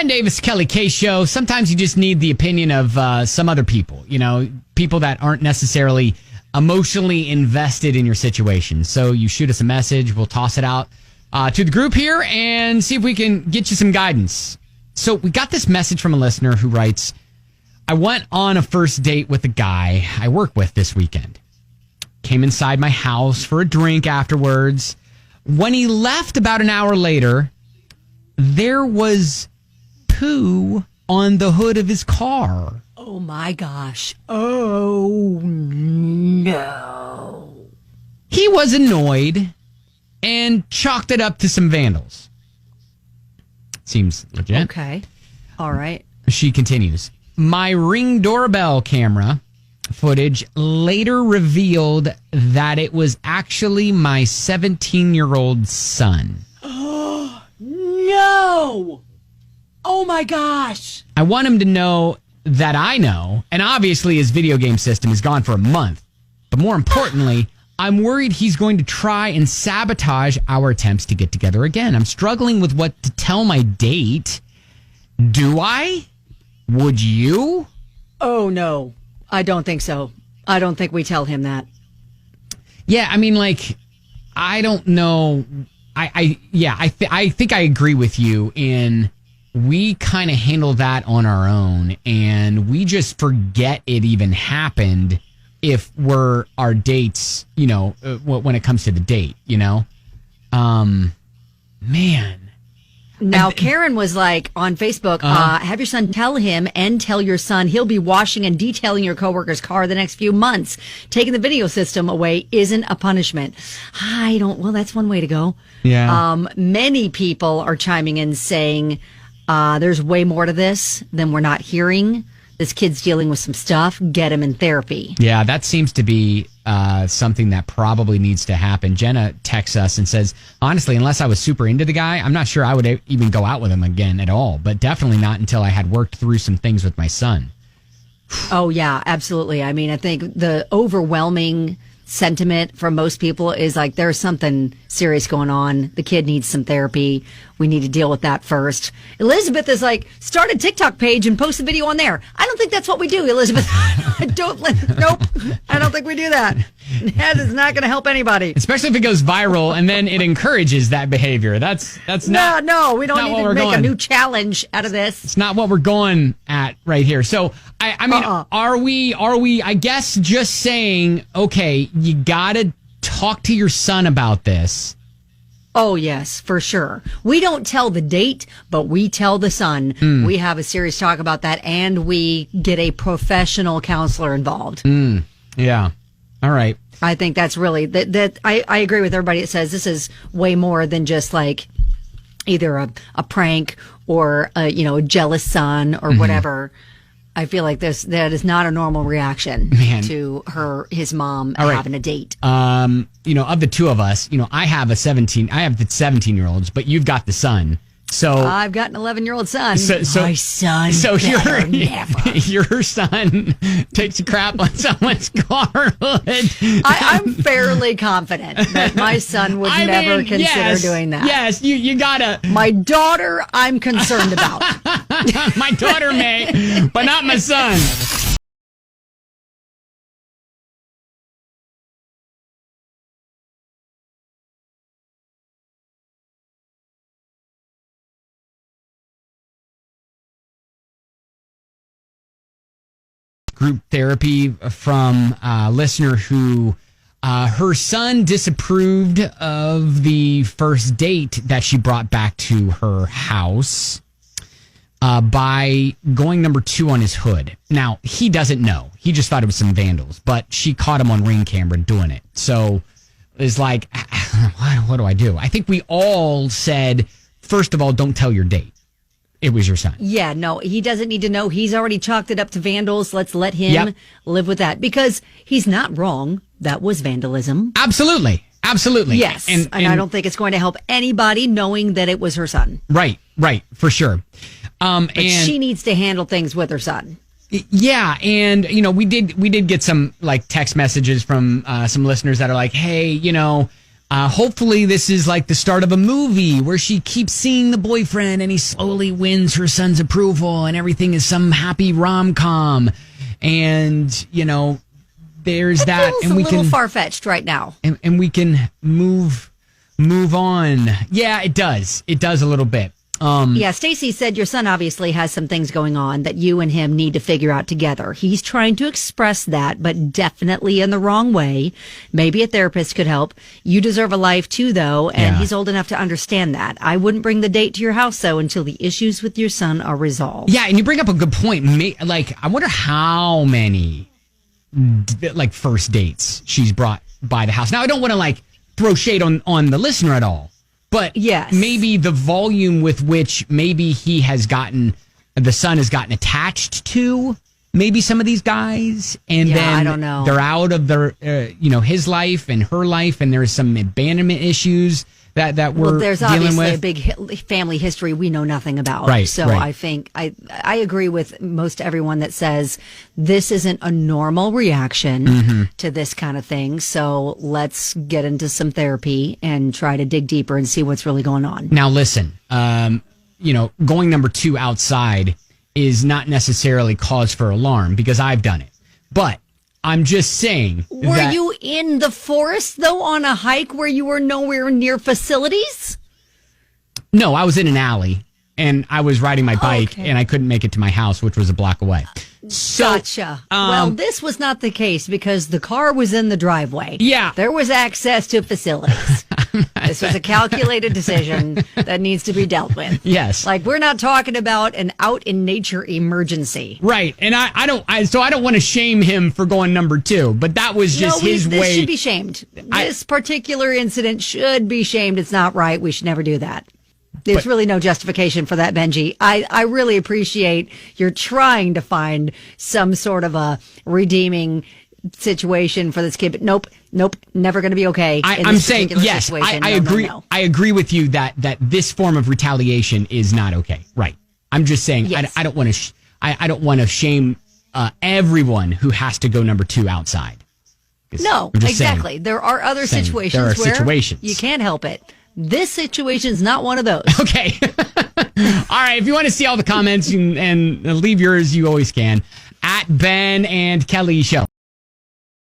Ben Davis, Kelly K Show. Sometimes you just need the opinion of some other people, people that aren't necessarily emotionally invested in your situation. So you shoot us a message. We'll toss it out to the group here and see if we can get you some guidance. So we got this message from a listener who writes, I went on a first date with a guy I work with this weekend. Came inside my house for a drink afterwards. When he left about an hour later, there was poo on the hood of his car. Oh, my gosh. Oh, no. He was annoyed and chalked it up to some vandals. Seems legit. Okay. All right. She continues. My Ring doorbell camera footage later revealed that it was actually my 17-year-old son. Oh, no. Oh, my gosh. I want him to know that I know, and obviously his video game system is gone for a month. But more importantly, I'm worried he's going to try and sabotage our attempts to get together again. I'm struggling with what to tell my date. Do I? Would you? Oh, no. I don't think so. I don't think we tell him that. Yeah, I mean, I don't know. I think I agree with you in we kind of handle that on our own, and we just forget it even happened if we're our dates, when it comes to the date, man. Now, Karen was like on Facebook, have your son tell him and tell your son he'll be washing and detailing your coworker's car the next few months. Taking the video system away isn't a punishment. Well, that's one way to go. Yeah. Many people are chiming in saying there's way more to this than we're not hearing. This kid's dealing with some stuff. Get him in therapy. Yeah, that seems to be something that probably needs to happen. Jenna texts us and says, honestly, unless I was super into the guy, I'm not sure I would even go out with him again at all. But definitely not until I had worked through some things with my son. Oh, yeah, absolutely. I mean, I think the overwhelming sentiment from most people is like there's something serious going on. The kid needs some therapy. We need to deal with that first. Elizabeth is like, start a TikTok page and post a video on there. I don't think that's what we do, Elizabeth. Nope. I don't think we do that. That is not going to help anybody. Especially if it goes viral and then it encourages that behavior. That's not. No, we don't need to make a new challenge out of this. It's not what we're going at right here. So I mean, are we, I guess, just saying, okay, you got to talk to your son about this. Oh, yes, for sure. We don't tell the date, but we tell the son. We have a serious talk about that, and we get a professional counselor involved. Yeah. All right. I think that's really that. I agree with everybody that says this is way more than just like either a prank or a jealous son or whatever. I feel like that is not a normal reaction to his mom having a date. Of the two of us, I have the 17-year-olds, but you've got the son. So I've got an 11-year-old son. My son. So never. your son takes a crap on someone's car hood. I'm fairly confident that my son would never consider doing that. Yes, you gotta. My daughter, I'm concerned about. My daughter may, but not my son. Group therapy from a listener who her son disapproved of the first date that she brought back to her house by going number 2 on his hood. Now, he doesn't know. He just thought it was some vandals, but she caught him on Ring camera doing it. So it's like, what do I do? I think we all said, first of all, don't tell your date. It was your son. Yeah, no, he doesn't need to know. He's already chalked it up to vandals. Let's let him live with that because he's not wrong. That was vandalism. Absolutely. Yes. And I don't think it's going to help anybody knowing that it was her son. Right. For sure. But she needs to handle things with her son. Yeah. And, we did get some text messages from some listeners that are like, hey, Hopefully this is like the start of a movie where she keeps seeing the boyfriend and he slowly wins her son's approval and everything is some happy rom-com. And, there's that. And we can far-fetched right now. And we can move on. Yeah, it does. It does a little bit. Stacy said your son obviously has some things going on that you and him need to figure out together. He's trying to express that, but definitely in the wrong way. Maybe a therapist could help. You deserve a life too, though, and he's old enough to understand that. I wouldn't bring the date to your house, though, until the issues with your son are resolved. Yeah, and you bring up a good point. I wonder how many, first dates she's brought by the house. Now, I don't want to, throw shade on the listener at all. But maybe the volume with which maybe the son has gotten attached to maybe some of these guys, and then I don't know. They're out of their, his life and her life, and there's some abandonment issues that we're there's dealing with. Obviously a big family history we know nothing about. Right. So I think I agree with most everyone that says this isn't a normal reaction to this kind of thing. So let's get into some therapy and try to dig deeper and see what's really going on. Now, listen, going number 2 outside is not necessarily cause for alarm because I've done it. But I'm just saying. Were you in the forest, though, on a hike where you were nowhere near facilities? No, I was in an alley, and I was riding my bike, and I couldn't make it to my house, which was a block away. Gotcha. Well, this was not the case because the car was in the driveway. Yeah. There was access to facilities. This was a calculated decision that needs to be dealt with. Yes. We're not talking about an out in nature emergency. Right. And I don't want to shame him for going number 2, but that was just his way. This should be shamed. This particular incident should be shamed. It's not right. We should never do that. There's really no justification for that, Benji. I really appreciate you're trying to find some sort of a redeeming situation for this kid, but nope, never going to be okay. I'm saying yes. I agree. No. I agree with you that this form of retaliation is not okay. Right. I'm just saying yes. I don't want to. I don't want to shame everyone who has to go number 2 outside. No, exactly. There are other situations where you can't help it. This situation is not one of those. Okay. All right. If you want to see all the comments and leave yours, you always can. At Ben and Kelly Show.